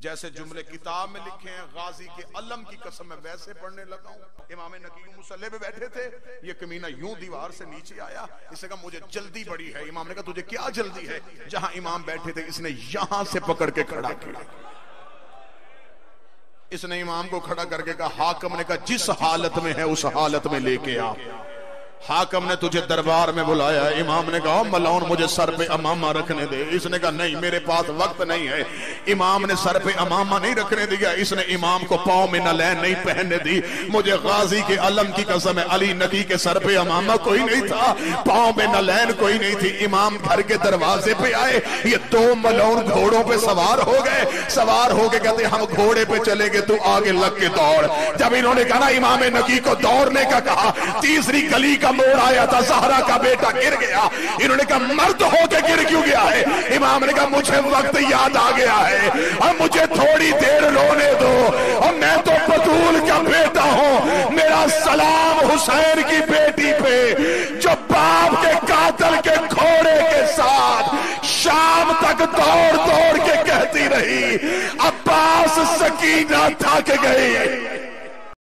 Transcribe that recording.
جیسے جملے کتاب میں لکھے ہیں غازی کے علم کی قسم میں ویسے پڑھنے لگا ہوں۔ امام نقی مصلی پہ بیٹھے تھے، یہ کمینہ یوں دیوار سے نیچے آیا، اس نے کہا مجھے جلدی بڑی ہے۔ امام نے کہا تجھے کیا جلدی ہے؟ جہاں امام بیٹھے تھے اس نے یہاں سے پکڑ کے کھڑا کیا۔ اس نے امام کو کھڑا کر کے کہا، حاکم نے کہا جس حالت میں ہے اس حالت میں لے کے آ۔ حاکم نے تجھے دربار میں بلایا ہے۔ امام نے کہا ملعون مجھے سر پہ امامہ رکھنے دے۔ اس نے کہا نہیں میرے پاس وقت نہیں ہے۔ امام نے سر پہ امامہ نہیں رکھنے دیا، اس نے امام کو پاؤں میں نلین نہیں پہننے دی۔ مجھے غازی کے علم کی قسم ہے علی نقی کے سر پہ امامہ کوئی نہیں تھا، پاؤں میں نلین کوئی نہیں تھی۔ امام گھر کے دروازے پہ آئے، یہ دو ملعون گھوڑوں پہ سوار ہو گئے، سوار ہو کے کہتے ہم گھوڑے پہ چلیں گے، تو آگے لگ کے دوڑ۔ جب انہوں نے کہا امام نقی کو دوڑنے کا کہا، تیسری گلی کا موڑ آیا تھا، زہرا کا بیٹا گر گیا۔ انہوں نے کہا مرد ہو کے گر کیوں گیا ہے؟ امام نے کہا مجھے وقت یاد آ گیا ہے، اور مجھے تھوڑی دیر رونے دو، اور میں تو بطول کا بیٹا ہوں۔ میرا سلام حسین کی بیٹی پہ جو باپ کے قاتل کے گھوڑے کے ساتھ شام تک دوڑ دوڑ کے کہتی رہی عباس سکینہ تھک گئی۔